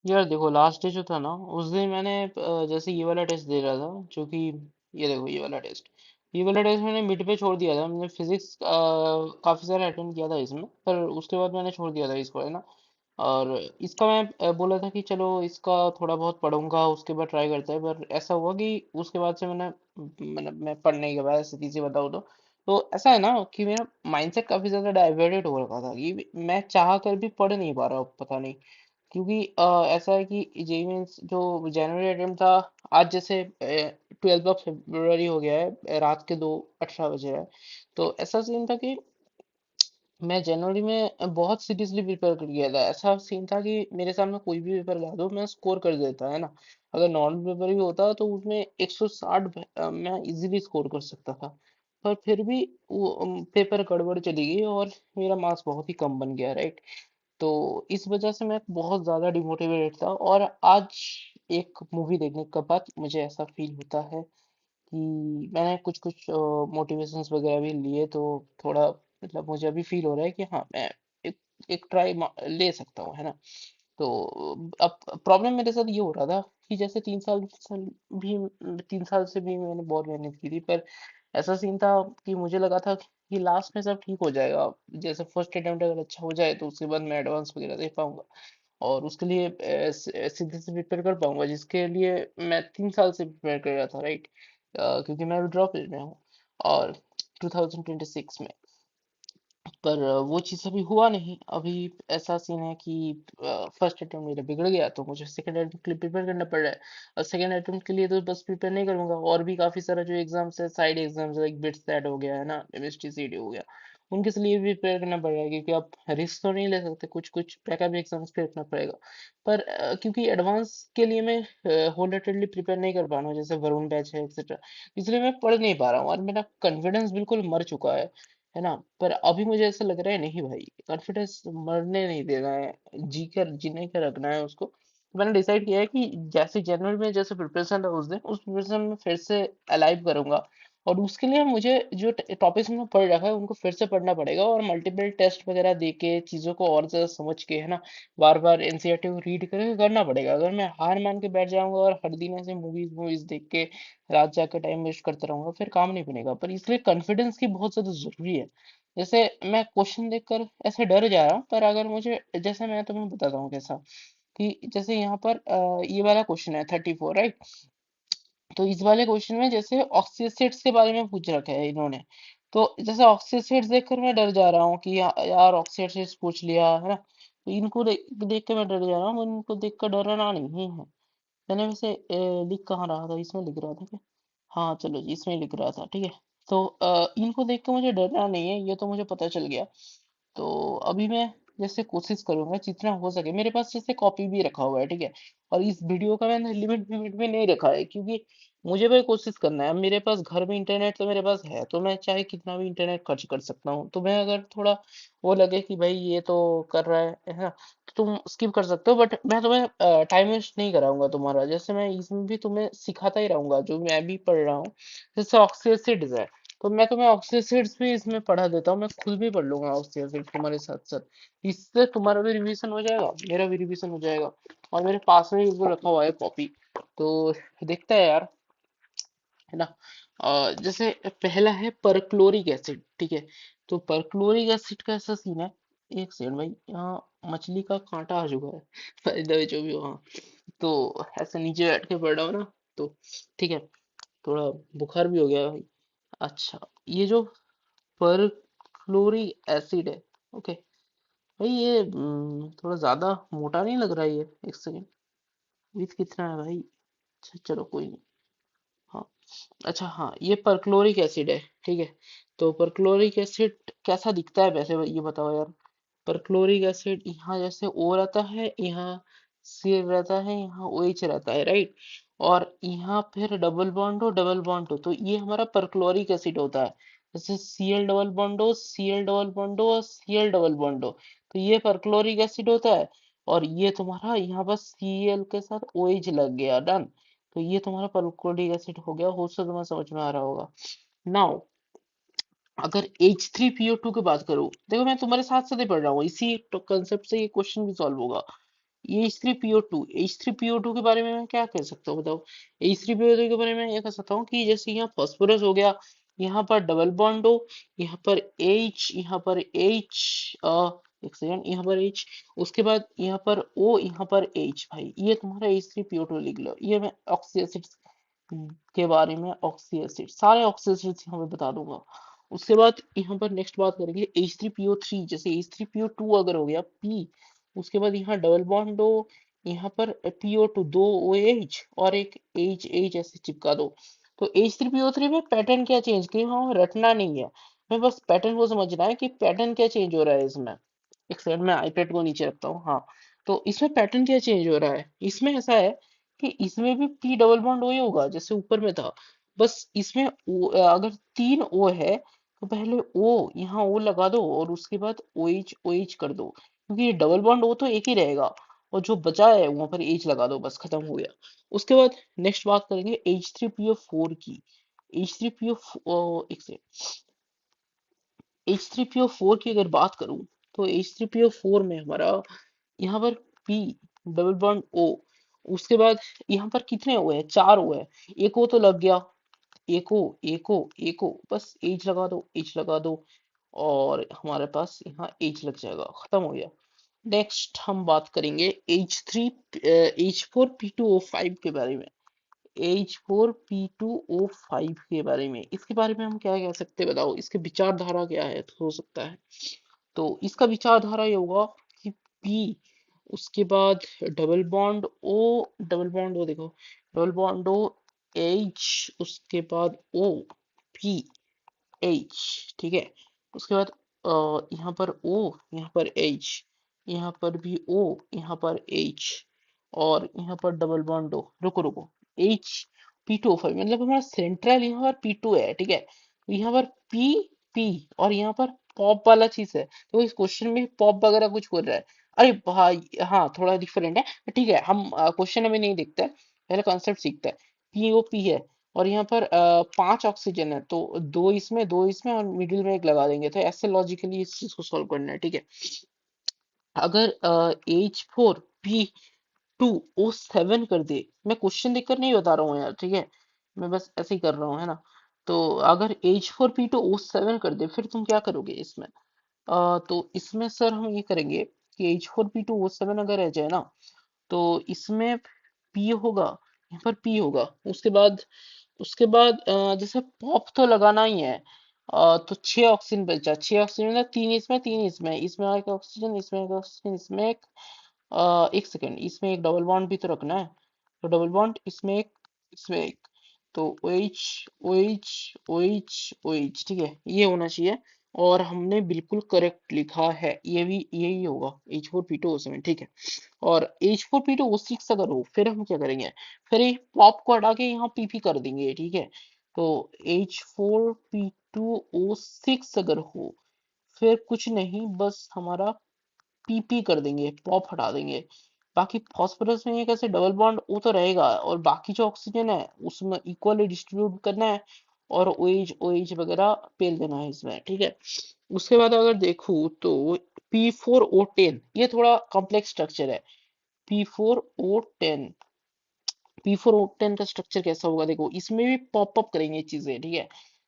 यार देखो, last day जो था ना, उस दिन मैंने जैसे ये वाला टेस्ट दे रहा था, जो कि ये देखो, ये वाला टेस्ट मैंने मिड पे छोड़ दिया था। मैंने फिजिक्स काफी सारा अटेंड किया था इसमें, पर उसके बाद मैंने छोड़ दिया था इसको, है ना। और इसका मैं बोला था कि चलो इसका थोड़ा बहुत पढ़ूंगा, उसके बाद ट्राई करते हैं। पर ऐसा हुआ कि उसके बाद से मैं पढ़ने के बाद सीधी सी बताऊँ तो ऐसा है ना कि मेरा माइंडसेट काफी ज्यादा डाइवर्टेड हो रखा था कि मैं चाह कर भी पढ़ नहीं पा रहा हूँ, पता नहीं क्योंकि ऐसा है कि जेई मेंस जो जनवरी अटेम्प्ट था, आज जैसे 12 फरवरी हो गया है, रात के 2:18 बजे है। तो ऐसा सीन था कि मैं जनवरी में बहुत सीरियसली प्रिपेयर कर गया था। ऐसा सीन था कि मेरे सामने कोई भी पेपर ला दो, मैं स्कोर कर देता, है ना। अगर नॉर्मल पेपर भी होता तो उसमें 160 मैं इजीली स्कोर कर सकता था। पर फिर भी वो पेपर गड़बड़ चली गई और मेरा मार्क्स बहुत ही कम बन गया, राइट। तो इस वजह से मैं बहुत ज्यादा डिमोटिवेटेड था। और आज एक मूवी देखने के बाद मुझे ऐसा फील होता है कि मैंने कुछ कुछ मोटिवेशंस वगैरह भी लिए, तो थोड़ा मतलब मुझे अभी फील हो रहा है कि हाँ, मैं एक एक ट्राई ले सकता हूँ, है ना। तो अब प्रॉब्लम मेरे साथ ये हो रहा था कि जैसे 3 साल भी 3 साल से भी मैंने बहुत मेहनत की थी, पर ऐसा सीन था कि मुझे लगा था कि लास्ट में सब ठीक हो जाएगा। जैसे फर्स्ट अटेम्प्ट अगर अच्छा हो जाए तो उसके बाद मैं एडवांस वगैरह दे पाऊंगा और उसके लिए सीधे से प्रिपेयर कर पाऊंगा, जिसके लिए मैं 3 साल से प्रिपेयर कर रहा था, राइट। क्योंकि मैं ड्रॉप में हूँ और 2026 में। पर वो चीज़ अभी हुआ नहीं। अभी ऐसा सीन है कि फर्स्ट अटेम्प्ट मेरा बिगड़ गया, तो मुझे सेकंड अटेम्प्ट के लिए प्रिपेयर करना पड़ रहा है। और सेकंड अटेम्प्ट के लिए तो बस प्रिपेयर नहीं करूंगा, और भी काफ़ी सारा जो एग्जाम्स है, side exams, like bits that हो गया, है ना, एमएसटी सीडी हो गया, उनके लिए भी प्रिपेयर करना पड़ रहा है। क्योंकि आप रिस्क तो नहीं ले सकते, कुछ कुछ बैकअप एग्जाम्स पे रखना पड़ेगा। पर क्योंकि एडवांस के लिए मैं होल हार्टेडली प्रिपेयर नहीं कर पा रहा हूँ, जैसे वरुण बैच है एक्सेट्रा, इसलिए मैं पढ़ नहीं पा रहा हूँ और मेरा कॉन्फिडेंस बिल्कुल मर चुका है ना। पर अभी मुझे ऐसा लग रहा है, नहीं भाई, कॉन्फिडेंस मरने नहीं देना है, जी कर जीने का रखना है उसको। तो मैंने डिसाइड किया है कि जैसे जनवरी में जैसे प्रिपरेशन था उस दिन, उस प्रिपरेशन में फिर से अलाइव करूंगा। और उसके लिए मुझे जो टॉपिक्स में पढ़ रखा है उनको फिर से पढ़ना पड़ेगा, और मल्टीपल टेस्ट वगैरह दे के चीज़ों को और ज़्यादा समझ के, है ना, बार बार एनसीईआरटी को रीड करके करना पड़ेगा। अगर मैं हार मान के बैठ जाऊंगा और हर दिन ऐसे मूवीज मूवीज देख के रात जाके टाइम वेस्ट करता रहूंगा, फिर काम नहीं बनेगा। पर इसलिए कॉन्फिडेंस की बहुत ज्यादा जरूरी है। जैसे मैं क्वेश्चन देखकर ऐसे डर जा रहा हूँ, पर अगर मुझे, जैसे मैं तुम्हें बताता हूँ कैसा, कि जैसे यहाँ पर ये वाला क्वेश्चन है 34, राइट। तो इस वाले क्वेश्चन में जैसे ऑक्सीसेट्स के बारे में पूछ रखा है इन्होंने। तो जैसे ऑक्सीसेट्स देखकर मैं डर जा रहा हूँ कि यार ऑक्सीसेट्स पूछ लिया, है ना। तो इनको देख के मैं डर जा रहा हूँ, इनको देख कर डरना नहीं है। मैंने वैसे लिख कहाँ रहा था, इसमें लिख रहा था क्या? हाँ चलो जी, इसमें लिख रहा था, ठीक है। तो इनको देख के मुझे डरना नहीं है, ये तो मुझे पता चल गया। तो अभी मैं जैसे कोशिश करूंगा जितना हो सके, मेरे पास जैसे कॉपी भी रखा हुआ है, ठीक है। और इस वीडियो का मैंने लिमिट लिमिट भी नहीं रखा है, क्योंकि मुझे भाई कोशिश करना है। अब मेरे पास घर में इंटरनेट तो मेरे पास है, तो मैं चाहे कितना भी इंटरनेट खर्च कर सकता हूँ। तो मैं अगर थोड़ा वो लगे कि भाई ये तो कर रहा है ना, तो तुम स्किप कर सकते हो। बट मैं तुम्हें टाइम वेस्ट नहीं कराऊंगा तुम्हारा, जैसे मैं इसमें भी तुम्हें सिखाता ही रहूंगा जो मैं भी पढ़ रहा हूँ। जैसे ऑक्सीसिड्स है, तो मैं तुम्हें ऑक्सीसिड्स भी इसमें पढ़ा देता हूँ, मैं खुद भी पढ़ लूंगा ऑक्सीसिड्स तुम्हारे साथ साथ। इससे तुम्हारा भी रिवीजन हो जाएगा, मेरा भी रिवीजन हो जाएगा। और मेरे पास में ही वो रखा हुआ है कॉपी। तो देखते हैं यार, है ना। जैसे पहला है परक्लोरिक एसिड, ठीक है। तो परक्लोरिक एसिड का ऐसा सीन है, एक सेकंड भाई, यहाँ मछली का कांटा आ चुका है By the way, जो भी हो, हाँ। तो ऐसे नीचे बैठ के पढ़ रहा हूँ ना, तो ठीक है, थोड़ा बुखार भी हो गया है भाई। अच्छा, ये जो परक्लोरिक एसिड है, ओके भाई, ये थोड़ा ज्यादा मोटा नहीं लग रहा है ये? एक सेकंड, विथ कितना है भाई? अच्छा चलो कोई नहीं। हाँ, अच्छा हाँ, ये परक्लोरिक एसिड है, ठीक है। तो परक्लोरिक एसिड कैसा दिखता है वैसे, ये बताओ यार। परक्लोरिक एसिड, यहाँ जैसे ओ रहता है, यहाँ सी रहता है, यहाँ ओ एच रहता है, राइट। और यहाँ फिर डबल बॉन्ड हो, डबल बॉन्ड हो, तो ये हमारा परक्लोरिक एसिड होता है। जैसे सी एल डबल बॉन्ड हो, सी एल डबल बॉन्ड हो और सी एल डबल बॉन्ड हो, तो ये परक्लोरिक एसिड होता है। और ये तुम्हारा यहाँ बस सी एल के साथ ओ एच लग गया, डन। तो ये तुम्हारा परक्लोरिक एसिड हो गया, हो सकता तुम्हें समझ में आ रहा होगा। नाउ अगर H3PO2 की बात करूं, देखो मैं तुम्हारे साथ साथ ही पढ़ रहा हूँ, इसी कंसेप्ट से ये क्वेश्चन भी सॉल्व होगा। H3PO2 के बारे में मैं क्या कह सकता हूँ बताओ। H3PO2 के बारे में मैं ये कह सकता हूँ कि जैसे यहाँ फॉस्फोरस हो गया, यहाँ पर डबल बॉन्ड हो, यहाँ पर H, यहाँ पर H, एक सेकंड, यहाँ पर H, उसके बाद यहाँ पर O, यहाँ पर H, भाई ये तुम्हारा H3PO2 लिख लो। ये मैं ऑक्सी एसिड्स के बारे में, ऑक्सी एसिड, सारे ऑक्सी एसिड्स यहाँ पे बता दूंगा। उसके बाद यहाँ पर नेक्स्ट बात करेंगे H3PO3, जैसे H3PO2 अगर हो गया P, उसके बाद यहाँ डबल बॉन्ड हो, यहाँ पर PO2 दो OH और एक H ऐसे चिपका दो। तो H3PO3 में पैटर्न क्या चेंज किया, हाँ रटना नहीं है, मैं बस पैटर्न को समझना है कि पैटर्न क्या चेंज हो रहा है इसमें। एक सेकंड में आईपैड को नीचे रखता हूँ, हाँ। तो इसमें पैटर्न क्या चेंज हो रहा है, इसमें ऐसा है कि इसमें भी पी डबल बॉन्ड ओ ही होगा जैसे ऊपर में था। बस इसमें अगर तीन ओ है तो पहले ओ, यहाँ ओ लगा दो और उसके बाद ओ एच कर दो, क्योंकि ये डबल बॉन्ड ओ तो एक ही रहेगा, और जो बचा है वहां पर एच लगा दो, बस खत्म हो गया। उसके बाद नेक्स्ट बात करेंगे H3PO4 की। H3PO, एक से H3PO4 की अगर बात करूं, तो H3PO4 में हमारा यहाँ पर P डबल बॉन्ड O, उसके बाद यहाँ पर कितने O है, चार O है, एक O तो लग गया, एक O, एक O, एक O, बस H लगा दो, H लगा दो, और हमारे पास यहाँ H लग जाएगा, खत्म हो गया। नेक्स्ट हम बात करेंगे H4P2O5 के बारे में। H4P2O5 के बारे में, इसके बारे में हम क्या कह सकते हैं बताओ, इसके विचारधारा क्या है हो सकता है। तो इसका विचारधारा ये होगा कि P, उसके बाद डबल बॉन्ड O देखो, डबल बॉन्ड O, H, उसके बाद O, P, H, ठीक है। उसके बाद यहाँ पर O, यहाँ पर H, यहाँ पर भी O, यहाँ पर H, और यहाँ पर डबल बॉन्ड O, रुको रुको, H P2O5, मतलब हमारा सेंट्रल यहाँ पर P2 है, ठीक है। तो यहाँ पर P, P, और यहाँ पर पॉप वाला चीज है, तो इस क्वेश्चन में पॉप वगैरह कुछ बोल रहा है। अरे भाई हाँ, थोड़ा डिफरेंट है, ठीक है, हम क्वेश्चन अभी नहीं देखते हैं, पहले कॉन्सेप्ट सीखते हैं। POP है, और यहाँ पर पांच ऑक्सीजन है, तो दो इसमें और मिडिल में एक लगा देंगे, तो ऐसे लॉजिकली इस चीज को सॉल्व करना है, ठीक है। अगर H4P2O7 कर दे, मैं क्वेश्चन देखकर नहीं बता रहा हूँ यार, ठीक है, मैं बस ऐसे ही कर रहा हूँ, है ना। तो अगर H4P2O7 कर दे, फिर तुम क्या करोगे इसमें। तो इसमें सर हम ये करेंगे कि H4P2O7 अगर रह जाए ना, तो इसमें पी होगा, यहाँ पर पी होगा, उसके बाद जैसे पॉप तो लगाना ही है, तो छह ऑक्सीजन बचा, छह ऑक्सीजन मतलब तीन इसमें, तीन इसमें, इसमें एक ऑक्सीजन, इसमें एक ऑक्सीजन, इसमें एक, एक सेकेंड, इसमें एक डबल बॉन्ड भी तो रखना है, तो डबल बॉन्ड इसमें एक, इसमें एक, तो OH, OH, OH, OH, ठीक है, ये होना चाहिए। और हमने बिल्कुल करेक्ट लिखा है, ये भी यही होगा, H4P2O7, ठीक है। और H4P2O6 अगर हो, फिर हम क्या करेंगे, फिर एक पॉप को हटा के यहाँ PP कर देंगे, ठीक है। तो H4P2O6 अगर हो, फिर कुछ नहीं, बस हमारा PP कर देंगे, पॉप हटा देंगे। बाकी फॉस्फोरस में ये कैसे डबल बॉन्ड वो तो रहेगा, और बाकी जो ऑक्सीजन है उसमें इक्वली डिस्ट्रीब्यूट करना है, और OH वगैरह पेल देना है इसमें, ठीक है। उसके बाद अगर देखूं तो P4O10, ये थोड़ा कॉम्प्लेक्स स्ट्रक्चर है। P4O10, P4O10 का स्ट्रक्चर कैसा होगा देखो, इसमें भी पॉप अप करेंगे ये चीजें, ठीक है।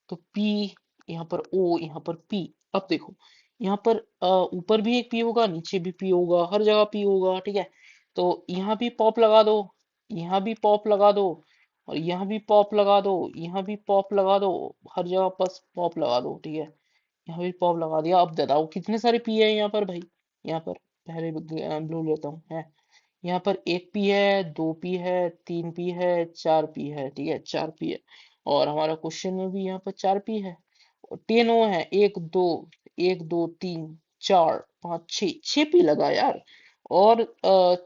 तो P, यहाँ पर O, यहाँ पर P, अब देखो यहाँ पर ऊपर भी एक P होगा, नीचे भी P होगा, हर जगह P होगा, ठीक है। तो यहाँ भी पॉप लगा दो, यहाँ भी पॉप लगा दो, और यहाँ भी पॉप लगा दो, यहाँ भी पॉप लगा दो, हर जगह बस पॉप लगा दो, ठीक है। यहाँ भी पॉप लगा दिया, अब बताओ कितने सारे P है यहाँ पर भाई, यहाँ पर पहले ब्लू लेता हूँ, है यहाँ पर एक पी है, दो पी है, तीन पी है, चार पी है, ठीक है, चार पी है। और हमारा क्वेश्चन में भी यहाँ पर चार पी है, और 10 ओ है, एक दो तीन चार पाँच छः, छः पी लगा यार। और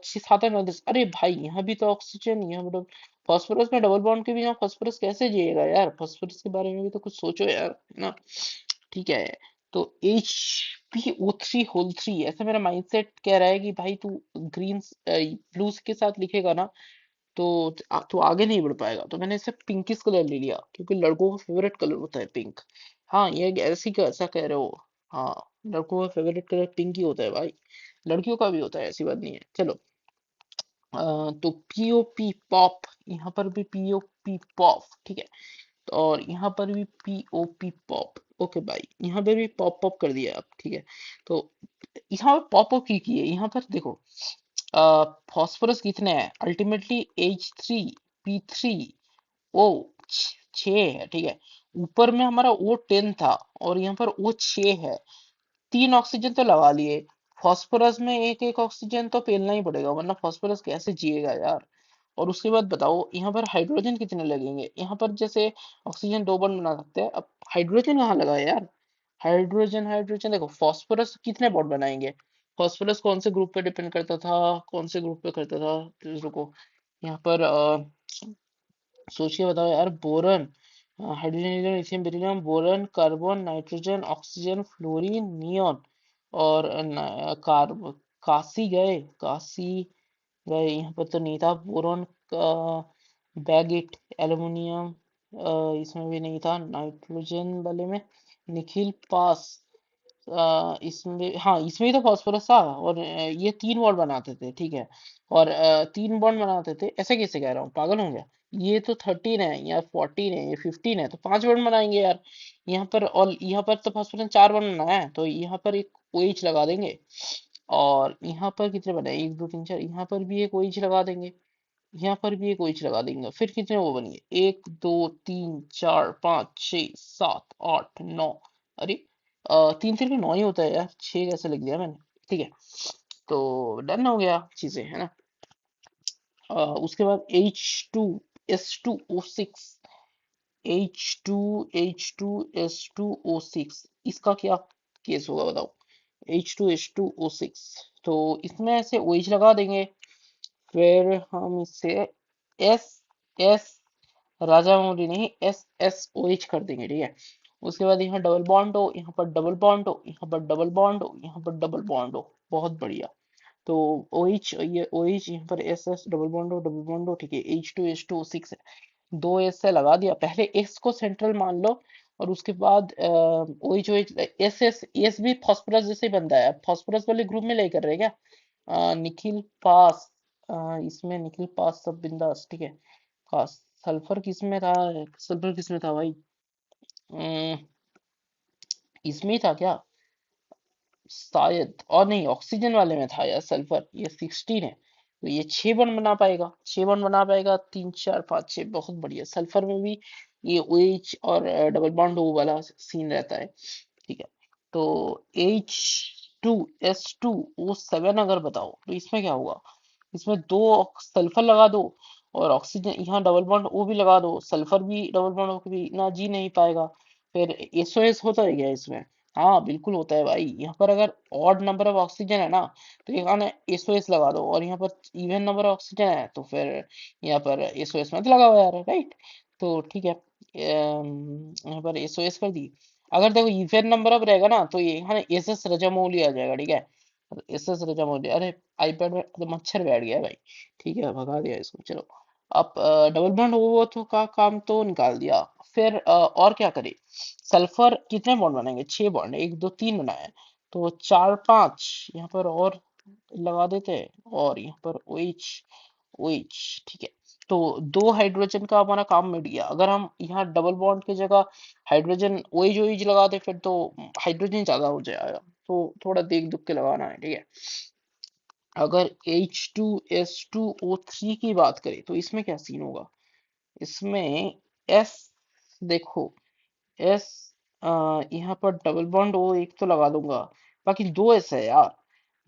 छः सात आठ नौ दस, अरे भाई यहाँ भी तो ऑक्सीजन, यहाँ मतलब फास्फोरस में डबल बॉन्ड के भी यहाँ फास्फोरस कैसे जिएगा यार, फास्फोरस के बारे में भी तो कुछ सोचो यार, है ना। ठीक है, तो H3O3 ऐसा मेरा माइंडसेट कह रहा है कि भाई तू ग्रीन ब्लू के साथ लिखेगा ना, तो तू आगे नहीं बढ़ पाएगा, तो मैंने इसे पिंकिश कलर ले लिया, क्योंकि लड़कों का फेवरेट कलर होता है पिंक। हाँ, ये ऐसी का ऐसा कह रहे हो, हाँ, लड़कों का फेवरेट कलर पिंक ही होता है भाई, लड़कियों का भी होता है, ऐसी बात नहीं है, चलो। तो पीओपी पॉप, यहाँ पर भी पीओपी पॉप, ठीक है। तो और यहाँ पर भी पीओपी पॉप। ओके भाई, यहाँ पे भी पॉप पॉप कर दिया आप, ठीक है। तो यहाँ पर पॉप अप की है, यहाँ पर देखो फॉस्फोरस कितने हैं अल्टीमेटली, H3 P3 ओ 6 है, ठीक है। ऊपर में हमारा O10 था और यहाँ पर O6 है। 3 ऑक्सीजन तो लगा लिए, फास्फोरस में एक एक ऑक्सीजन तो पेलना ही पड़ेगा वरना फास्फोरस कैसे जिएगा यार। और उसके बाद बताओ यहाँ पर हाइड्रोजन कितने लगेंगे, यहाँ पर जैसे ऑक्सीजन 2 बॉन्ड बना सकते हैं, अब हाइड्रोजन कहाँ लगा है यार। हाइड्रोजन हाइड्रोजन देखो, फास्फोरस कितने बॉन्ड बनाएंगे। फास्फोरस कौन से ग्रुप पे डिपेंड करता था, कौन से ग्रुप पे करता था, तो रुको, यहाँ पर सोचिए बताओ यार। Boron, hydrogen, helium, lithium, beryllium, boron, carbon, nitrogen, oxygen, fluorine, neon और कार्ब, काशी गए, काशी गए, यहाँ पर तो नहीं था बोरॉन का। बैगिट, एल्युमिनियम, इसमें भी नहीं था, नाइट्रोजन वाले में निखिल पास, इसमें हाँ इसमें ही तो फास्फोरस था। और ये 3 बॉन्ड बनाते थे, ठीक है। और 3 बॉन्ड बनाते थे, ऐसे कैसे कह रहा हूँ, पागल हो गया। ये तो 13 है या 14 है, ये 15 है, तो 5 बॉन्ड बनाएंगे यार यहाँ पर। और यहाँ पर तो फास्फोरस ने 4 बॉन्ड बनाया है, तो यहाँ पर एक OH लगा देंगे। और यहाँ पर कितने बने, 1 2 3 4, यहाँ पर भी एक OH लगा देंगे, यहाँ पर भी एक OH लगा देंगे, फिर कितने वो बनेंगे, 1 2 3 4 5 6 7 8 9। अरे 3 3 9 ही होता है यार, 6 कैसे लिख दिया मैंने, ठीक है। तो डन हो गया चीजें, है ना। उसके बाद H2S2O6, H2H2S2O6, इसका क्या केस होगा बताओ। H2H2O6, तो इसमें ऐसे OH लगा देंगे, फिर हम इसे एस एस, राजा मौली नहीं, SSOH कर देंगे, ठीक है। उसके बाद यहाँ डबल बॉन्ड हो, यहाँ पर डबल बॉन्ड हो, यहाँ पर डबल बॉन्ड हो, यहाँ पर डबल बॉन्ड हो, बहुत बढ़िया। तो OH, ये OH, यहाँ पर SS, डबल बॉन्ड हो, ठीक है। H2H2O6 है, 2 S से लगा दिया, पहले S को सेंट्रल मान लो, और उसके बाद OH S भी फास्फोरस जैसे ही बनता है, फास्फोरस वाले ग्रुप में लेकर रहे क्या। निखिल पास, इसमें निखिल पास सब बिंदास, ठीक है। खास सल्फर किस में था, सल्फर किस में था भाई, अम्म, इसमें ही था क्या शायद, और नहीं ऑक्सीजन वाले में था यार सल्फर, ये 16 है, तो ये 6 बॉन्ड बना पाएगा, 6 बॉन्ड बना पाएगा, 3 4 5 6, बहुत बढ़िया। सल्फर में भी ये OH और डबल बॉन्ड O वाला सीन रहता है, ठीक है। तो H2S2O7 अगर बताओ तो इसमें क्या होगा, इसमें 2 सल्फर लगा दो, और ऑक्सीजन यहाँ डबल बॉन्ड O भी लगा दो, सल्फर भी डबल बॉन्ड O भी ना जी नहीं पाएगा। फिर SOS होता है क्या इसमें, हाँ बिल्कुल होता है भाई। यहाँ पर अगर ऑड नंबर ऑफ ऑक्सीजन है ना, तो यहाँ ना SOS लगा दो, और यहाँ पर इवन नंबर ऑफ ऑक्सीजन है तो फिर यहाँ पर SOS मत लगाओ यार, राइट। तो ठीक है, यहाँ पर SOS कर दी। अगर देखो इवन नंबर ऑफ रहेगा ना, तो ये यहाँ ना SS रजामौली आ जाएगा, ठीक है। SS रजामौली, अरे आईपैड में तो मच्छर बैठ गया है भाई, ठीक है भगा दिया इसको, चलो। अब डबल बॉन्ड वो तो का काम तो निकाल दिया, फिर और क्या करें। सल्फर कितने बॉन्ड बनाएंगे, 6 बॉन्ड, 1 2 3 बनाए, तो 4 5 यहाँ पर और लगा देते हैं, और यहाँ पर OH, ठीक है। तो 2 हाइड्रोजन का हमारा काम मिट गया। अगर हम यहाँ डबल बॉन्ड की जगह हाइड्रोजन OH लगा दे, फिर तो हाइड्रोजन ज्यादा हो जाएगा, तो थोड़ा देख दुख के लगाना है, ठीक है। अगर H2S2O3 की बात करें तो इसमें क्या सीन होगा, इसमें S, देखो S, यहाँ पर डबल बॉन्ड O एक तो लगा दूंगा, बाकी 2S है यार,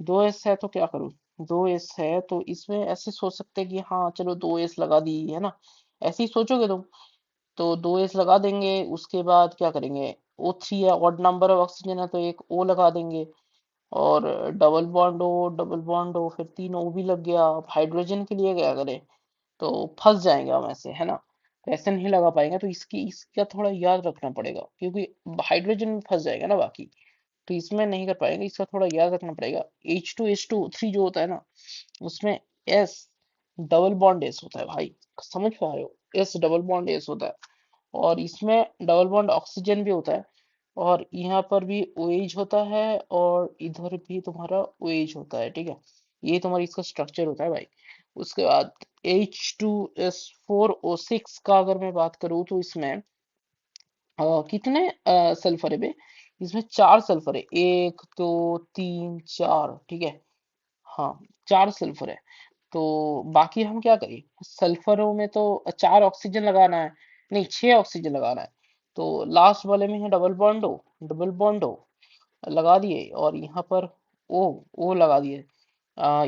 2S है तो क्या करूँ। 2S है तो इसमें ऐसे सोच सकते हैं कि हाँ चलो 2S लगा दी, है ना, ऐसे ही सोचोगे तुम। तो 2S लगा देंगे, उसके बाद क्या करेंगे, O3 है, ऑड नंबर ऑफ ऑक्सीजन है, तो एक O लगा देंगे। और डबल बॉन्ड हो, फिर 3 O भी लग गया। अब हाइड्रोजन के लिए क्या करें, तो फंस जाएंगे हम ऐसे, है ना। तो ऐसे नहीं लगा पाएंगे, तो इसका थोड़ा याद रखना पड़ेगा, क्योंकि हाइड्रोजन में फंस जाएगा ना बाकी, तो इसमें नहीं कर पाएंगे, इसका थोड़ा याद रखना पड़ेगा। H2H2O3 जो होता है ना, उसमें S डबल बॉन्ड S होता है भाई, समझ पा रहे हो, S डबल बॉन्ड S होता है। और इसमें डबल बॉन्ड ऑक्सीजन भी होता है, और यहाँ पर भी OH होता है, और इधर भी तुम्हारा OH होता है, ठीक है। ये तुम्हारी इसका स्ट्रक्चर होता है भाई। उसके बाद H2S4O6 का अगर मैं बात करूँ तो इसमें कितने सल्फर है बे? इसमें चार सल्फर है, एक दो तीन चार, ठीक है। हाँ, चार सल्फर है। तो बाकी हम क्या करें, सल्फरों में तो चार ऑक्सीजन लगाना है, नहीं छह ऑक्सीजन लगाना है। तो लास्ट वाले में है डबल बॉन्ड हो, डबल बॉन्ड हो लगा दिए, और यहाँ पर ओ लगा दिए।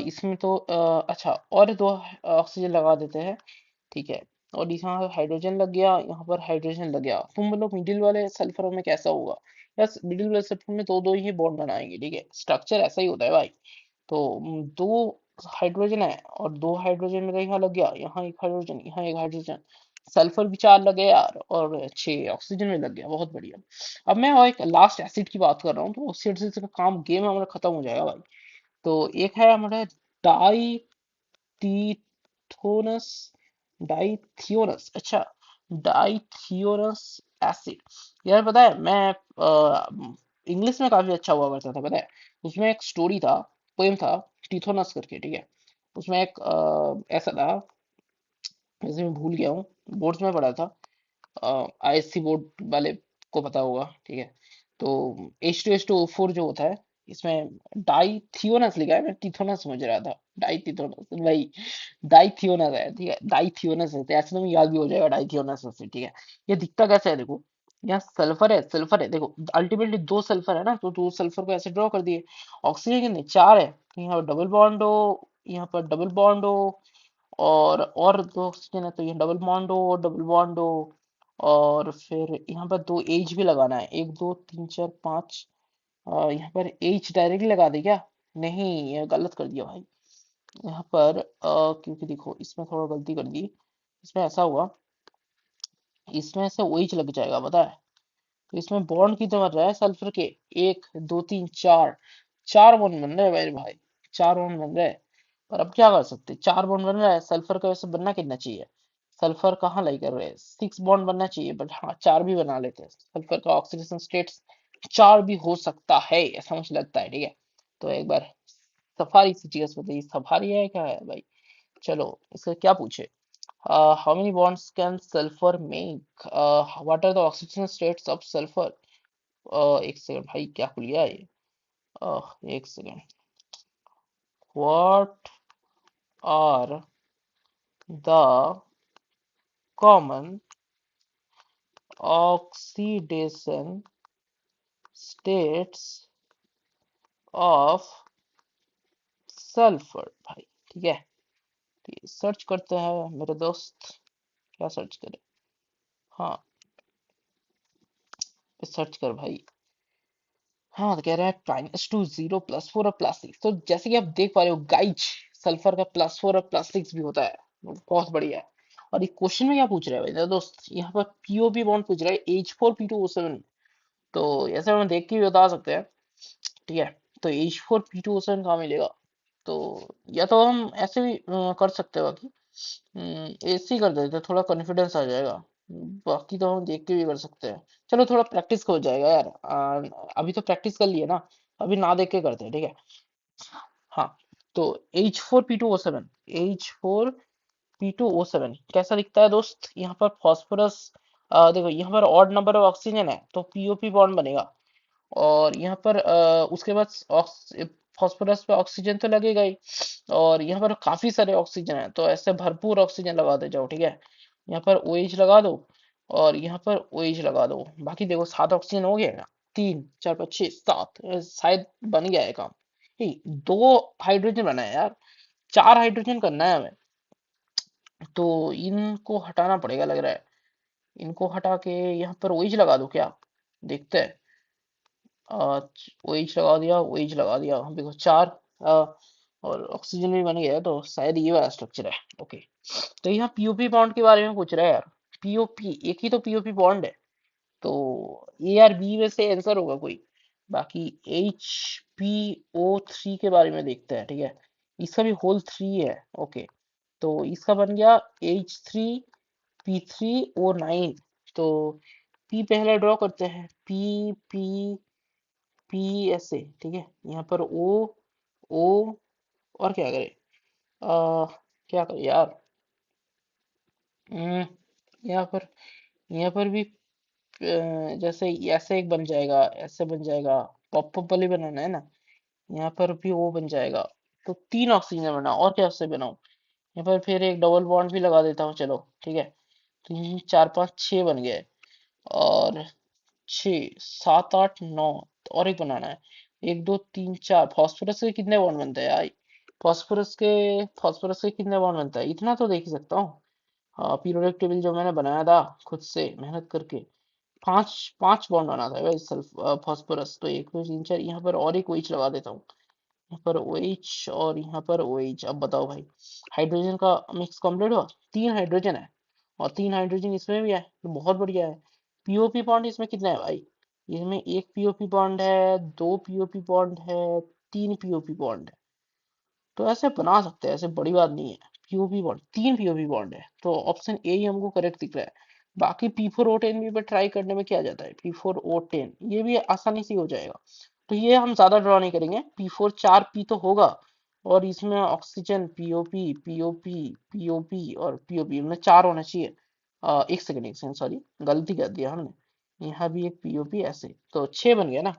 इसमें तो अच्छा, और दो ऑक्सीजन लगा देते हैं, ठीक है। और यहाँ हाइड्रोजन लग गया, यहाँ पर हाइड्रोजन लग गया। तुम बोलो मिडिल वाले सल्फर में कैसा होगा? बस मिडिल वाले सल्फर में दो दो ही बॉन्ड बनाएंगे, ठीक है। स्ट्रक्चर ऐसा ही होता है भाई। तो दो हाइड्रोजन है, और दो हाइड्रोजन मेरा यहाँ लग गया, यहाँ एक हाइड्रोजन, यहाँ एक हाइड्रोजन। सल्फर भी चार लगे यार, और छह ऑक्सीजन में लग गया, बहुत बढ़िया। अब मैं और एक लास्ट एसिड की बात कर रहा हूँ, तो ऑक्सीडेशन का काम गेम हमारा खत्म हो जाएगा भाई। तो एक है हमारा डाई टीथोनस, डाइथियोनस, अच्छा, डाइथियोनस एसिड। यार पता है, मैं इंग्लिश में काफी अच्छा हुआ करता था, पता है। उसमें एक स्टोरी था, पोएम था, टीथोनस करके, ठीक है। उसमें एक ऐसा था, जैसे मैं भूल गया हूँ, बोर्ड्स में पढ़ा था, आईएससी बोर्ड वाले को पता होगा, ठीक है। तो H2SO4 जो होता है, इसमें डाइथियोनस लिखा है, मैं टिथोनस समझ रहा था, डाइथियोनस भाई, डाइथियोनस है, ठीक है, डाइथियोनस है, तो ऐसे तो मुझे याद भी हो जाएगा डाइथियोनस से, ठीक है। ये दिखता कैसे है देखो, यहाँ सल्फर है, सल्फर है, देखो अल्टीमेटली दो सल्फर है ना, तो दो सल्फर को ऐसे ड्रॉ कर दिए। ऑक्सीजन कितने, चार है, तो यहाँ पर डबल बॉन्ड हो, यहाँ पर डबल बॉन्ड हो, और दो ऑक्सीजन है, तो ये डबल बॉन्ड हो, डबल बॉन्ड हो। और फिर यहाँ पर दो एच भी लगाना है, एक दो तीन चार पाँच। यहाँ पर एच डायरेक्टली लगा दे क्या? नहीं, ये गलत कर दिया भाई। यहाँ पर क्योंकि देखो इसमें थोड़ा गलती कर दी, इसमें ऐसा हुआ, इसमें से OH लग जाएगा, पता है। तो इसमें बॉन्ड कितने बन रहा है सल्फर के? एक दो तीन चार, चार बॉन्ड बन रहे हैं मेरे भाई, चार बॉन्ड बन रहे हैं। पर अब क्या कर सकते हैं, चार बॉन्ड बन रहा है, सल्फर का वैसे बनना कितना चाहिए? सल्फर कहाँ लाई कर रहे हैं, सिक्स बॉन्ड बनना चाहिए, बट हाँ चार भी बना लेते हैं। सल्फर का ऑक्सीडेशन स्टेट्स चार भी हो सकता है, ऐसा मुझे लगता है, ठीक है। तो एक बार सफारी से चीज बताइए, सफारी है क्या है भाई? चलो इसका क्या पूछे, how many bonds can sulfur make? What are the oxidation states of sulfur? एक सेकंड भाई, क्या खुल गया ये? एक second, what are the common oxidation states of sulfur भाई, ठीक है। तो सर्च करते हैं मेरे दोस्त, क्या सर्च करें? हाँ, सर्च कर भाई। हाँ, तो कह रहा है -2 0 +4 और +6। तो जैसे कि आप देख पा रहे हो गाइज, सल्फर का +4 और +6 भी होता है, बहुत बढ़िया है। और ये क्वेश्चन में क्या पूछ रहा है भाई, दोस्त यहाँ पर पीओपी बॉन्ड पूछ रहा है, H4P2O7। तो ऐसे हम देख के भी बता सकते हैं, ठीक है। तो H4P2O7 कहाँ मिलेगा? तो या तो हम ऐसे भी कर सकते हैं, बाकी ऐसे ही कर देते हैं, थोड़ा कॉन्फिडेंस आ जाएगा। बाकी तो हम देख के भी कर सकते हैं। चलो थोड़ा प्रैक्टिस हो जाएगा यार, अभी तो प्रैक्टिस कर लिए ना, अभी ना देख के करते हैं, ठीक है। हाँ, तो H4P2O7, H4P2O7 कैसा दिखता है दोस्त? यहाँ पर फॉस्फोरस, देखो यहाँ पर ऑड नंबर ऑफ ऑक्सीजन है, तो पीओपी बॉन्ड बनेगा। और यहाँ पर उसके बाद फास्फोरस पे ऑक्सीजन तो लगेगा ही, और यहाँ पर काफी सारे ऑक्सीजन है, तो ऐसे भरपूर ऑक्सीजन लगाते जाओ, ठीक है। यहाँ पर OH लगा दो, और यहाँ पर OH लगा दो। बाकी देखो 7 ऑक्सीजन हो गया ना, तीन चार पाँच छः सात, शायद बन गया है काम। नहीं, दो हाइड्रोजन बना है यार, चार हाइड्रोजन करना है हमें। तो इनको हटाना पड़ेगा लग रहा है, इनको हटा के यहाँ पर OH लगा दो क्या, देखते हैं। OH लगा दिया, OH लगा दिया, देखो चार, और ऑक्सीजन भी बन गया है, तो शायद ये वाला स्ट्रक्चर है, ओके। तो यहाँ पीओपी बॉन्ड के बारे में पूछ रहा है यार, पीओपी एक ही तो पीओपी बॉन्ड है, तो ए आर बी में से आंसर होगा कोई। बाकी H PO3 के बारे में देखते हैं, ठीक है। इसका भी होल थ्री है, ओके। तो इसका बन गया H3P3O9। तो पी पहले ड्रॉ करते हैं, पी पी ऐसे, ठीक है। यहाँ पर ओ, ओ और क्या करे? आ, क्या करे यार? हम्म, यहाँ पर यहाँ पर भी जैसे ऐसे एक बन जाएगा, ऐसे बन जाएगा। पॉपअप वाली बनाना है ना? यहाँ पर भी वो बन जाएगा। तो 3 ऑक्सीजन बनाओ, और क्या उससे बनाओ? यहाँ पर फिर एक डबल बॉन्ड भी लगा देता हूँ, चलो ठीक है। तो ये 4 5 6 बन गए। और 6 7 8 9, और एक बनाना है। 1 2 3 4। फास्फोरस के कितने बॉन्ड बनते हैं यार? फास्फोरस के फास्फोरस के कितने बॉन्ड बनता है, इतना तो देख ही सकता हूँ। हाँ, पीरियोडिक टेबल जो मैंने बनाया था खुद से मेहनत करके, 5 5 बॉन्ड बना था भाई सल्फ फास्फोरस। तो 1 2 3 4, यहाँ पर और एक OH लगा देता हूँ। यहाँ पर OH और यहाँ पर OH। अब बताओ भाई, हाइड्रोजन का मिक्स कंप्लीट हुआ। 3 हाइड्रोजन है, और 3 हाइड्रोजन इसमें भी है, तो बहुत बढ़िया है। पीओपी बॉन्ड इसमें कितने हैं भाई? इसमें एक पीओपी बॉन्ड है, 2 पीओपी बॉन्ड है, 3 पीओपी बॉन्ड है। तो ऐसे बना सकते हैं, ऐसे बड़ी बात नहीं है। पीओपी बॉन्ड, 3 पीओपी बॉन्ड है, तो ऑप्शन ए ही हमको करेक्ट दिख रहा है। बाकी P4O10 भी ट्राई करने में क्या जाता है? P4O10 ये भी आसानी से हो जाएगा। तो ये हम ज्यादा ड्रॉ नहीं करेंगे। P4 4 P तो होगा, और इसमें ऑक्सीजन पीओपी पीओपी पीओपी और पीओपी में 4 होना चाहिए। 1 सेकंड सॉरी, गलती कर दिया हमने। यहाँ भी एक पीओपी, ऐसे तो 6 बन गया ना।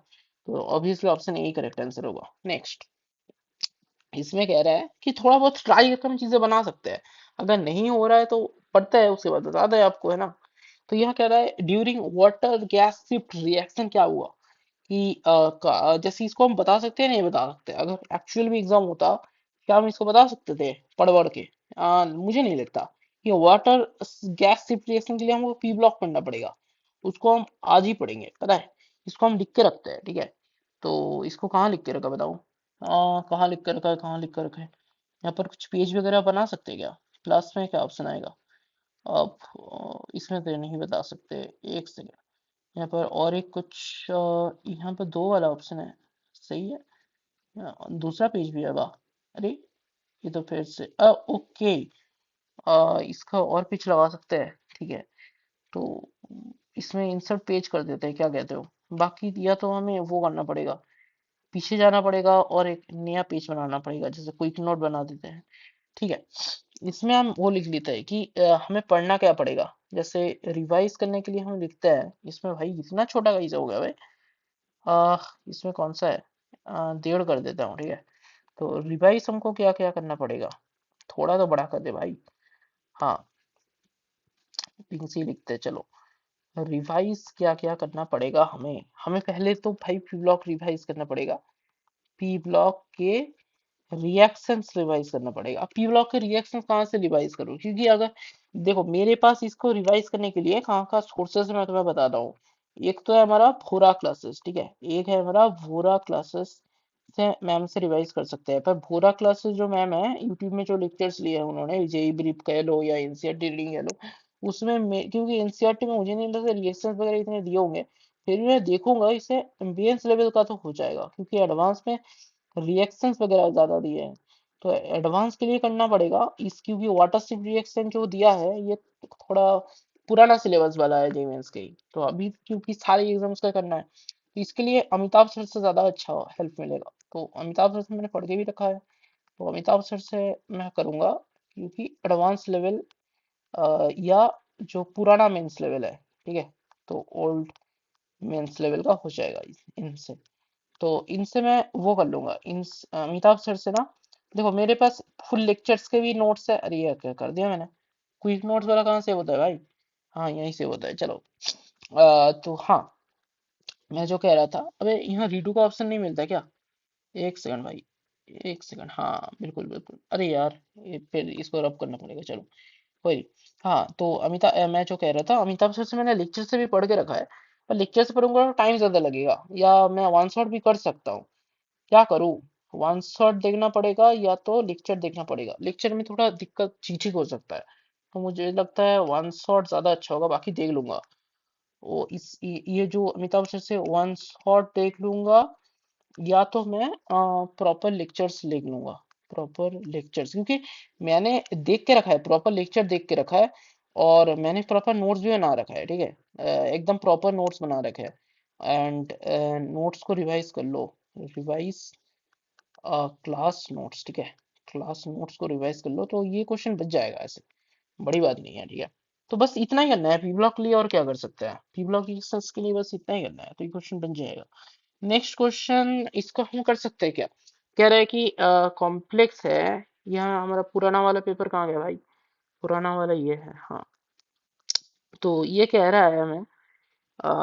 तो obviously option A correct answer होगा। नेक्स्ट, इसमें कह रहा है कि थोड़ा बहुत ट्राई करके हम चीजें बना सकते हैं। अगर नहीं हो रहा है तो पढ़ते हैं, उसके बाद बताते हैं आपको, है ना? तो यहाँ कह रहा है during water gas shift reaction क्या हुआ। कि जैसे इसको हम बता सकते हैं, नहीं बता सकते? अगर एक्चुअल में एग्जाम होता, क्या हम इसको बता सकते थे पढ़ वढ़ के? मुझे नहीं लगता। कि वाटर गैस शिफ्ट रिएक्शन के लिए हमको पी ब्लॉक पढ़ना पड़ेगा। उसको हम आज ही पढ़ेंगे, पता है? इसको हम लिख के रखते हैं, ठीक है? तो इसको कहाँ लिख के रखा बताओ? कहाँ लिख कर रखा है, कहाँ लिख कर रखा है? यहाँ पर कुछ पेज वगैरह बना सकते हैं क्या? क्लास में क्या ऑप्शन आएगा? अब इसमें तो नहीं बता सकते। 1 सेकेंड। यहाँ पर और एक कुछ यहाँ पर दो वाला ऑप्शन है, सही है। दूसरा पेज भी है, वाह। अरे, ये तो फिर से ओके। इसका और पिच लगा सकते हैं, ठीक है। तो इसमें इंसर्ट पेज कर देते हैं, क्या कहते हो? बाकी या तो हमें वो करना पड़ेगा, पीछे जाना पड़ेगा और एक नया पेज बनाना पड़ेगा, जैसे क्विक नोट बना देते हैं, ठीक है। इसमें हम वो लिख लेते हैं कि हमें पढ़ना क्या पड़ेगा। जैसे रिवाइज करने के लिए हम लिखते हैं, इसमें भाई इतना छोटा कैसे हो गया भाई? इसमें कौन सा है? 1.5 कर देता हूँ, ठीक है। तो रिवाइज हमको क्या क्या करना पड़ेगा? थोड़ा तो बड़ा कर दे भाई। हाँ, पिंसी लिखते हैं, चलो। रिवाइज क्या क्या करना पड़ेगा हमें? हमें पहले तो भाई पी ब्लॉक रिवाइज करना पड़ेगा। पी ब्लॉक के रिएक्शंस रिवाइज करना पड़ेगा। अब पी ब्लॉक के रिएक्शंस कहाँ से रिवाइज करूँ? क्योंकि अगर देखो, मेरे पास इसको रिवाइज करने के लिए कहाँ का सोर्सेस मैं तुम्हें बताता हूँ। एक तो है हमारा वोरा क्लासेस, ठीक है। एक है हमारा वोरा क्लासेस से मैम से रिवाइज कर सकते हैं। पर वोरा क्लासेस जो मैम है, यूट्यूब में जो लेक्चर्स लिए हैं उन्होंने, जेई ब्रीफ कह लो या एनसीईआरटी रीडिंग कह लो, उसमें क्योंकि एनसीईआरटी में मुझे नहीं लगता रिएक्शंस वगैरह इतने दिए होंगे। फिर भी मैं देखूंगा, इसे एम्बियंस लेवल का तो हो जाएगा, क्योंकि एडवांस में रिएक्शंस वगैरह ज्यादा दिए हैं। तो एडवांस के लिए करना पड़ेगा इस, क्योंकि वाटर शिप रिएक्शन जो दिया है ये थोड़ा पुराना सिलेबस वाला है जेमेंस के ही। तो अभी क्योंकि सारे एग्जाम्स का करना है, तो इसके लिए अमिताभ सर से ज्यादा अच्छा हेल्प मिलेगा। तो अमिताभ सर से मैंने पढ़ के भी रखा है, तो अमिताभ सर से मैं करूंगा। क्योंकि एडवांस लेवल या जो पुराना मेंस लेवल है, ठीक है, तो ओल्ड मेंस लेवल का हो जाएगा इनसे। तो इनसे मैं वो कर लूंगा, इन अमिताभ सर से ना। देखो, मेरे पास फुल लेक्चर्स के भी नोट्स है। अरे यार, क्या कर दिया मैंने? क्विक नोट्स वाला कहाँ से होता है भाई? हाँ, यहीं से होता है, चलो। तो हाँ, मैं जो कह रहा था, अबे यहाँ रीडू का ऑप्शन नहीं मिलता क्या? 1 सेकंड भाई, 1 सेकंड। हाँ, बिल्कुल बिल्कुल। अरे यार, ये फिर इसको रब करना पड़ेगा, चलो कोई नहीं। हाँ, तो मैं जो कह रहा था, अमिताभ सर से मैंने लेक्चर से भी पढ़ के रखा है। पर लेक्चर से पढ़ूंगा तो टाइम ज्यादा लगेगा, या मैं वन शॉट भी कर सकता हूँ। क्या करूँ? वन शॉट देखना पड़ेगा या तो लेक्चर देखना पड़ेगा? लेक्चर में थोड़ा दिक्कत चीचिक हो सकता है, तो मुझे लगता है वन शॉट ज्यादा अच्छा होगा। बाकी देख लूंगा। वो ये जो अमिताभ सर से वन शॉट देख लूंगा, या तो मैं प्रॉपर लेक्चर्स देख लूंगा। प्रॉपर लेक्चर्स, क्योंकि मैंने देख के रखा है, प्रॉपर लेक्चर देख के रखा है। और मैंने प्रॉपर नोट्स भी बना रखा है, ठीक है। एकदम प्रॉपर नोट्स बना रखे हैं। एंड नोट्स को रिवाइज कर लो। रिवाइज क्लास नोट्स, ठीक है। क्लास नोट्स को रिवाइज कर लो तो ये क्वेश्चन बच जाएगा ऐसे, बड़ी बात नहीं है, ठीक है। तो बस इतना ही करना है पी ब्लॉक के लिए, और क्या कर सकते हैं, पी ब्लॉक एक्सरसाइज के लिए बस इतना ही करना है, तो ये क्वेश्चन बन जाएगा। नेक्स्ट क्वेश्चन इसको हम कर सकते हैं क्या, कह रहा है कि कॉम्प्लेक्स है। यहाँ हमारा पुराना वाला पेपर कहाँ गया भाई, पुराना वाला ये है, हाँ। तो ये कह रहा है हमें,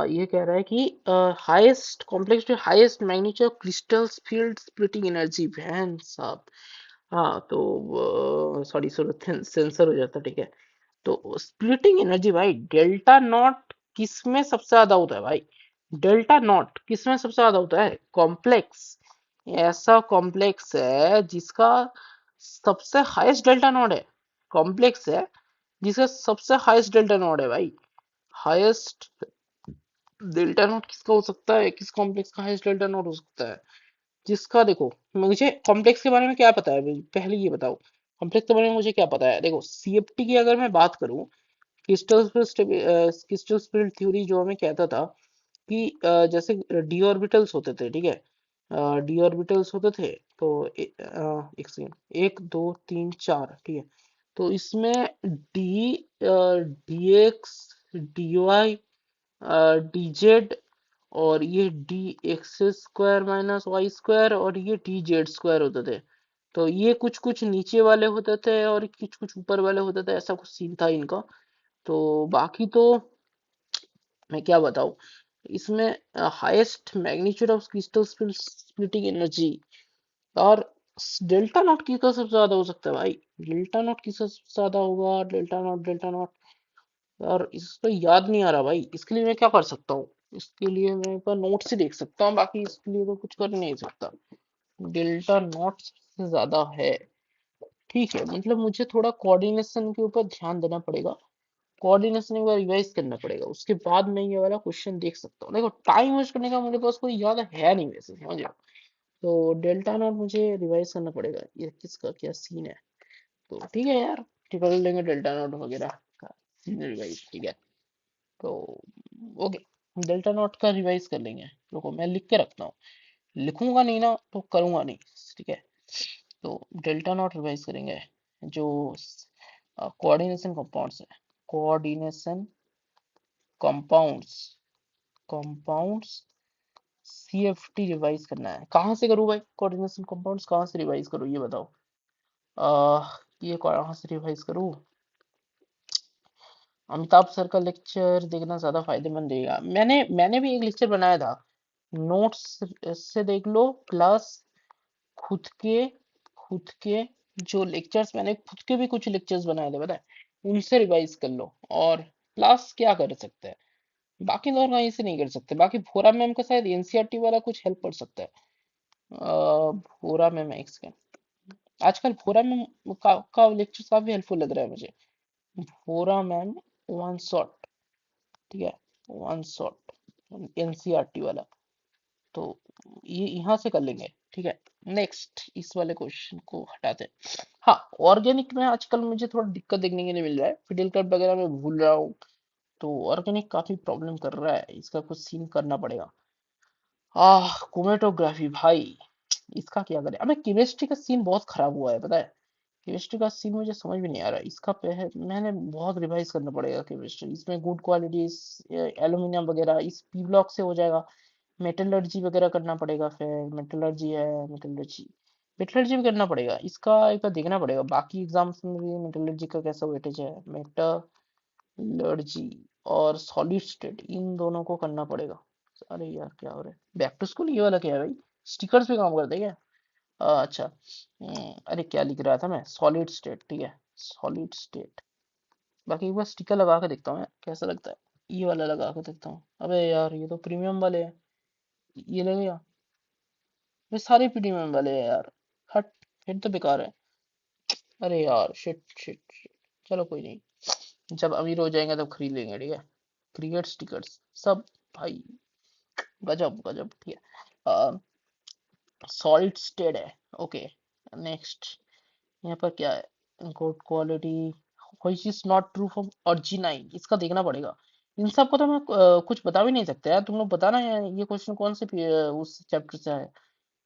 ये कह रहा है कि highest complex to highest magnitude of crystals field splitting energy, बहन साहब। हाँ तो सॉरी सॉरी सेंसर हो जाता, ठीक है। तो स्प्लिटिंग एनर्जी भाई, डेल्टा नॉट किसमें सबसे ज्यादा होता है भाई, डेल्टा नॉट किसमें सबसे ज्यादा होता है, कॉम्प्लेक्स, ऐसा कॉम्प्लेक्स है जिसका सबसे हाईएस्ट डेल्टा नॉट है, कॉम्प्लेक्स है जिसका सबसे हाईएस्ट डेल्टा नॉट है भाई, हाईएस्ट डेल्टा नॉट किसका हो सकता है, किस कॉम्प्लेक्स का हाईएस्ट डेल्टा नॉट हो सकता है, जिसका देखो, मुझे कॉम्प्लेक्स के बारे में क्या पता है भाई? पहले ये बताओ, कॉम्प्लेक्स के बारे में मुझे क्या पता है, देखो सीएफटी की अगर मैं बात करूं, क्रिस्टल स्पिरिट थ्योरी जो हमें कहता था कि जैसे डी ऑर्बिटल्स होते थे, ठीक है, डी ऑर्बिटल्स होते थे, तो एक सेकेंड, एक दो तीन चार, ठीक है। तो इसमें D D X D Y D Z, और ये D X square minus Y square, और ये डी जेड स्क्वायर होते थे। तो ये कुछ कुछ नीचे वाले होते थे और कुछ कुछ ऊपर वाले होते थे, ऐसा कुछ सीन था इनका। तो बाकी तो मैं क्या बताऊं, इसमें highest magnitude of crystal splitting energy, और डेल्टा नॉट किसका सबसे ज्यादा हो सकता है भाई, डेल्टा नॉट किसका सबसे ज्यादा होगा, डेल्टा नॉट, डेल्टा नॉट, और इसको याद नहीं आ रहा भाई, इसके लिए मैं क्या कर सकता हूँ, इसके लिए मैं एक बार नोट से देख सकता हूँ, बाकी इसके लिए तो कुछ कर नहीं सकता। डेल्टा नॉट सबसे ज्यादा है, ठीक है, मतलब मुझे थोड़ा कोऑर्डिनेशन के ऊपर ध्यान देना पड़ेगा, कोऑर्डिनेशन एक बार रिवाइज करना पड़ेगा, उसके बाद मैं ये वाला क्वेश्चन देख सकता हूँ। देखो टाइम वेस्ट करने का मेरे पास कोई याद है नहीं वैसे, समझ रहे हो। तो डेल्टा नॉट मुझे रिवाइज करना पड़ेगा, ये किसका क्या सीन है। तो ठीक है यार, ठीक कर लेंगे डेल्टा नॉट वगैरह का सीन रिवाइज, ठीक है। तो ओके, डेल्टा नॉट का रिवाइज कर लेंगे, रुको मैं लिख के रखता हूँ, लिखूंगा नहीं ना तो करूंगा नहीं, ठीक है। तो डेल्टा नॉट रिवाइज करेंगे, जो कोऑर्डिनेशन कंपाउंड्स है, coordination compounds, compounds CFT revise करना है, कहाँ से करूँ भाई, कोऑर्डिनेशन कंपाउंड्स कहाँ से रिवाइज करूँ ये बताओ, ये कहाँ से रिवाइज करूँ, अमिताभ सर का लेक्चर देखना ज्यादा फायदेमंद रहेगा, मैंने भी एक लेक्चर बनाया था, नोट्स से देख लो, प्लस खुद के खुद के जो लेक्चर्स, मैंने खुद के भी कुछ लेक्चर्स बनाए थे पता है, उनसे रिवाइज कर लो, और प्लस क्या कर सकते हैं, बाकी तो और कहीं से नहीं कर सकते, बाकी फोरा मैम का शायद एनसीईआरटी वाला कुछ हेल्प कर सकता है। फोरा मैम एक सेकेंड, आजकल फोरा मैम का लेक्चर काफी हेल्पफुल लग रहा है मुझे, फोरा मैम वन शॉट, ठीक है, वन शॉट एनसीईआरटी वाला, तो ये यहाँ से कर लेंगे, ठीक है। नेक्स्ट इस वाले क्वेश्चन को हटाते हैं। हाँ, ऑर्गेनिक में आजकल मुझे थोड़ा दिक्कत देखने के लिए मिल रहा है, फिडेल कर्व वगैरह मैं भूल रहा हूँ, तो ऑर्गेनिक काफी प्रॉब्लम कर रहा है, इसका कुछ सीन करना पड़ेगा। क्रोमेटोग्राफी भाई, इसका क्या करें, अबे केमिस्ट्री का सीन बहुत खराब हुआ है पता है, केमिस्ट्री का सीन मुझे समझ में नहीं आ रहा है, इसका मैंने बहुत रिवाइज करना पड़ेगा केमिस्ट्री, इसमें गुड क्वालिटी एल्यूमिनियम वगैरह इस पी ब्लॉक से हो जाएगा, मेटलर्जी वगैरह करना पड़ेगा, फिर मेटलर्जी है, मेटलर्जी मेटलर्जी भी करना पड़ेगा, इसका एक बार देखना पड़ेगा, बाकी एग्जाम्स में भी मेटलर्जी का कैसा वेटेज है, मेटलर्जी और सॉलिड स्टेट, इन दोनों को करना पड़ेगा। अरे यार क्या हो रहा है, बैक टू स्कूल ये वाला क्या है भाई, स्टिकर्स पे काम करते हैं क्या, अच्छा, अरे क्या लिख रहा था मैं, सॉलिड स्टेट, ठीक है, सॉलिड स्टेट, बाकी एक बार स्टिकर लगा के देखता हूँ यार कैसा लगता है, ये वाला लगा के देखता हूँ, अबे यार ये तो प्रीमियम वाले हैं, ये लगेगा, ये सारे प्रीमियम वाले हैं यार, हट, फिर तो बेकार है, अरे यार शिट शिट शिट, चलो कोई नहीं, जब अमीर हो जाएंगे तब खरीद लेंगे, ठीक है, क्रिएट स्टिकर्स सब, भाई गजब गजब, ठीक है, सॉलिड स्टेट है, ओके। नेक्स्ट यहाँ पर क्या है, good quality which is not true for arginine, इसका देखना पड़ेगा, इन सब को तो मैं कुछ बता भी नहीं सकता यार, तुम लोग बताना है ये क्वेश्चन कौन से उस चैप्टर से है,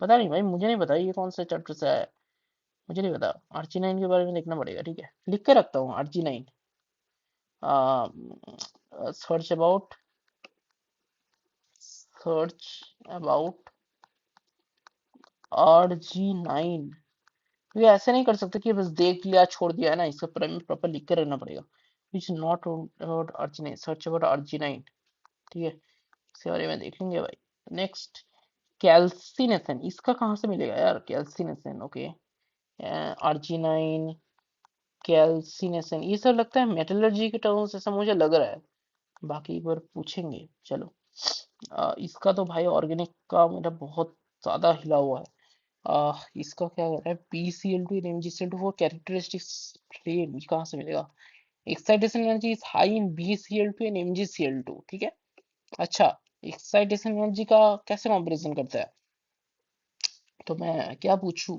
पता नहीं भाई, मुझे नहीं पता ये कौन से चैप्टर से है, मुझे नहीं पता। आर्जिनाइन के बारे में देखना पड़ेगा, ठीक है, लिख के रखता हूँ arginine. Search about, search about arginine. ये ऐसे नहीं कर सकते कि बस देख लिया छोड़ दिया, है ना, इसका प्रॉपर लिख के रखना पड़ेगा। It's not about arginine, search about arginine, ठीक है, इसके बारे में देखेंगे भाई। नेक्स्ट, कैल्सिनेशन, इसका कहाँ से मिलेगा यार, कैल्सिनेशन, ओके, आर्जिनाइन, कैल्सिनेशन, ये सब लगता है मेटलर्जी के टर्म्स ऐसा मुझे लग रहा है, बाकी एक बार पूछेंगे, चलो। इसका तो भाई ऑर्गेनिक का मेरा बहुत ज्यादा हिला हुआ है। इसका क्या कर रहा है, PCl2 and MgCl2 for characteristics frame, ये कहाँ से मिलेगा। Excitation energy is high in BCl2 and MgCl2, ठीक है। अच्छा, एक्साइटेशन एनर्जी का कैसे कंपैरिजन करता है, तो मैं क्या पूछूं,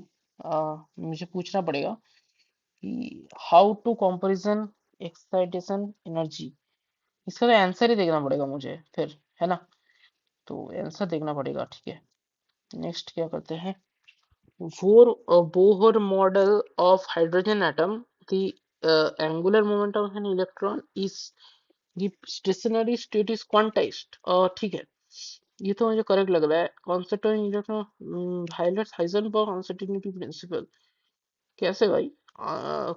मुझे पूछना पड़ेगा कि how to comparison excitation energy. इसका तो आंसर ही देखना पड़ेगा मुझे फिर, है ना, तो आंसर देखना पड़ेगा, ठीक है। नेक्स्ट क्या करते हैं, for a Bohr model of hydrogen atom, the angular momentum of an electron is the stationary state is quantized। ठीक है, ये तो मुझे करेक्ट लग रहा है। Concept of electron highlights Heisenberg uncertainty principle. कैसे भाई,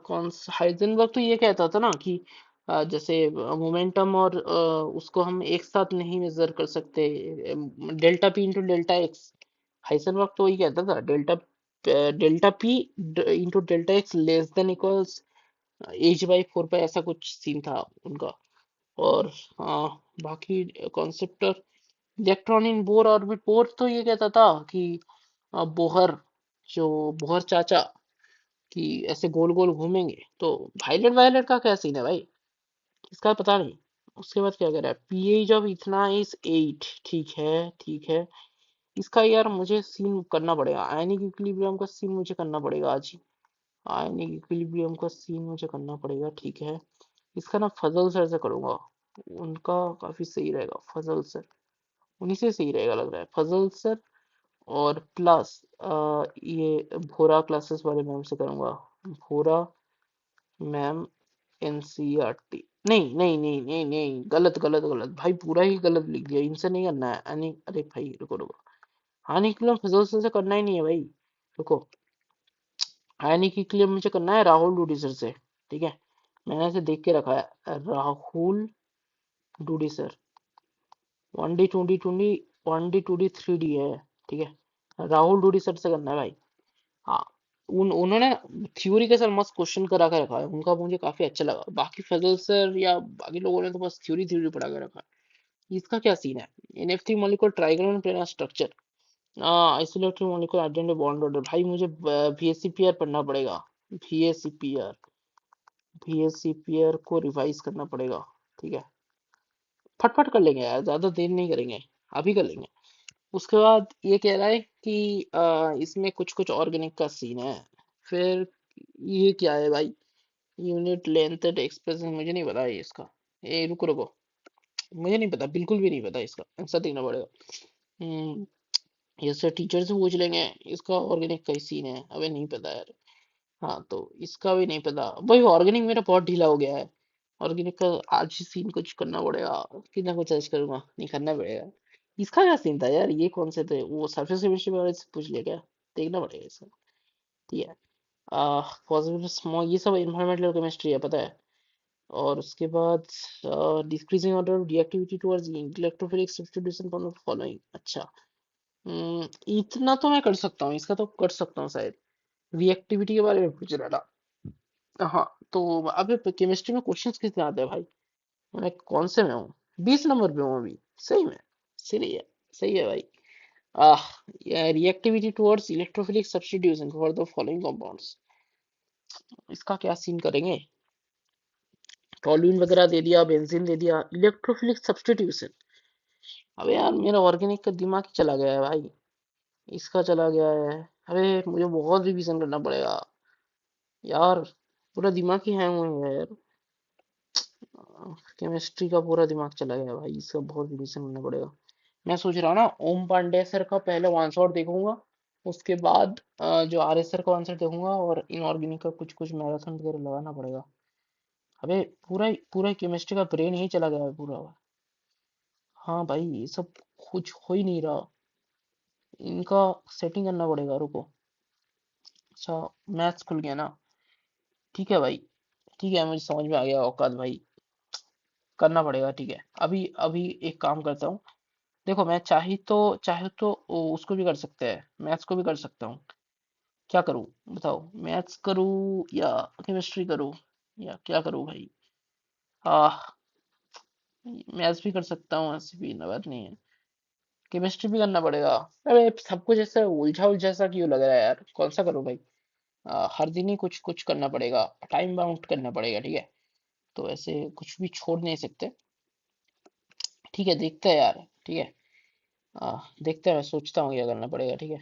कौन हाइजेनबर्ग तो ये कहता था ना कि जैसे मोमेंटम और उसको हम एक साथ नहीं मेजर कर सकते, delta P into delta x. Heisenberg तो वही कहता था, delta P into delta x less than equals H/4 पे, ऐसा कुछ सीन था उनका। और बाकी concept electron in Bohr orbit, bore तो ये कहता था कि बोहर, जो बोहर चाचा, कि ऐसे गोल गोल घूमेंगे। तो वायलेट वायलेट का क्या सीन है भाई, इसका पता नहीं। उसके बाद क्या कह रहा है, pH ऑफ इथना इज 8, ठीक है, ठीक है। इसका यार मुझे सीन करना पड़ेगा, आयनिक इक्विलिब्रियम का सीन मुझे करना पड़ेगा आज ही। आयनिक इक्विलिब्रियम का सीन मुझे करना पड़ेगा, ठीक है। इसका ना फजल सर से करूंगा, उनका काफी सही रहेगा, फजल सर, उन्हीं से सही रहेगा लग रहा है, फजल सर। और प्लस ये भोरा क्लासेस वाले मैम से करूंगा, भोरा मैम, NCERT। नहीं नहीं नहीं नहीं नहीं, गलत गलत गलत भाई, पूरा ही गलत लिख दिया, इनसे नहीं करना है अरे भाई रुको रुको, हाँ निकलो, फिजल से करना ही नहीं है भाई, रुको। आयनिक के लिए मुझे करना है राहुल डूडी सर से, ठीक है, मैंने ऐसे देख के रखा है, Rahul Dudi sir, 1D 2D 2D, 1D 2D 3D है, ठीक है, राहुल डूडी सर से करना है भाई। हाँ, उन्होंने थ्योरी के साथ मस्त क्वेश्चन करा के रखा है, उनका मुझे काफी अच्छा लगा। बाकी फजल सर या बाकी लोगों ने तो बस थ्योरी थ्योरी पढ़ा के रखा है। इसका क्या सीन है, NF3 molecular trigonal planar structure, isolated molecular identity bond order, भाई मुझे VSCPR पढ़ना पड़ेगा, VSCPR, VSCPR को रिवाइज करना पड़ेगा, ठीक है। फटफट कर लेंगे यार, ज्यादा देर नहीं करेंगे, अभी कर लेंगे। उसके बाद ये कह रहा है कि इसमें कुछ कुछ ऑर्गेनिक का सीन है। फिर ये क्या है भाई, यूनिट लेंथ एक्सप्रेशन, मुझे नहीं पता है इसका। ए रुको रुको, मुझे नहीं पता, बिल्कुल भी नहीं पता, इसका आंसर देखना पड़ेगा। हम्म, ये सर टीचर से पूछ लेंगे, इसका ऑर्गेनिक का ही सीन है, अबे नहीं पता यार। हाँ तो इसका भी नहीं पता भाई, ऑर्गेनिक मेरा बहुत ढीला हो गया है। ऑर्गेनिक का आज ही सीन कुछ करना पड़ेगा, कितना कुछ सर्च करूंगा, नहीं करना पड़ेगा। इसका क्या सीन था यार, ये कौन से थे, वो सरफेस केमिस्ट्री वाले से पूछ लिया क्या, देखना पड़ेगा इसका, ठीक है। पॉसिबल स्मॉल, ये सब इन्वायरमेंटल केमिस्ट्री है पता है। और उसके बाद decreasing order of reactivity towards electrophilic substitution from the following, अच्छा। इतना तो मैं कर सकता हूँ, इसका तो कर सकता हूँ शायद। रिएक्टिविटी के बारे में पूछ रहा था, हाँ। तो अबे केमिस्ट्री में क्वेश्चंस कितने आते हैं भाई, मैं कौन से में हूँ, 20 नंबर पे हूँ अभी, सही में, सही है, सही है भाई। Ah, reactivity towards electrophilic substitution for the following compounds, इसका क्या सीन करेंगे। टॉल्यून वगैरह दे दिया, बेंजीन दे दिया, इलेक्ट्रोफिलिक सब्स्टिट्यूशन। अबे यार मेरा ऑर्गेनिक का दिमाग ही चला गया है भाई, इसका चला गया है। अबे मुझे बहुत रिवीजन करना पड़ेगा यार, पूरा दिमाग ही हैंग हो गया यार, केमिस्ट्री का पूरा दिमाग चला गया भाई, इसका बहुत रिवीजन करना पड़ेगा। मैं सोच रहा हूँ ना, ओम पांडे सर का पहले वन शॉट देखूंगा, उसके बाद जो आरएसआर का आंसर देखूंगा और इनऑर्गेनिक का कुछ कुछ मैराथन वगैरह लगाना पड़ेगा। अबे पूरा पूरा केमिस्ट्री का ब्रेन ही चला गया है पूरा। हाँ भाई, ये सब कुछ हो ही नहीं रहा। इनका सेटिंग करना पड़ेगा, रुको। अच्छा, मैथ्स खुल गया ना। ठीक है भाई, ठीक है, मुझे समझ में आ गया औकात भाई। करना पड़ेगा, ठीक है। अभी अभी एक काम करता हूँ। देखो, मैं चाहे तो उसको भी कर सकते हैं, मैथ्स को भी कर सकता हूँ। क्या करूँ बताओ, मैथ्स करूँ या केमिस्ट्री करूँ, या क्या करूँ भाई? आह, मैथ्स भी कर सकता हूँ, ऐसी भी ना बात नहीं है। केमिस्ट्री भी करना पड़ेगा। अरे सब कुछ ऐसा उलझा उलझा सा क्यों लग रहा है यार, कौन सा करूँ भाई? हर दिन ही कुछ कुछ करना पड़ेगा, टाइम बाउंड करना पड़ेगा, ठीक है। तो ऐसे कुछ भी छोड़ नहीं सकते। ठीक है, देखते हैं यार, ठीक है। देखते हैं, मैं सोचता हूँ क्या करना पड़ेगा, ठीक है।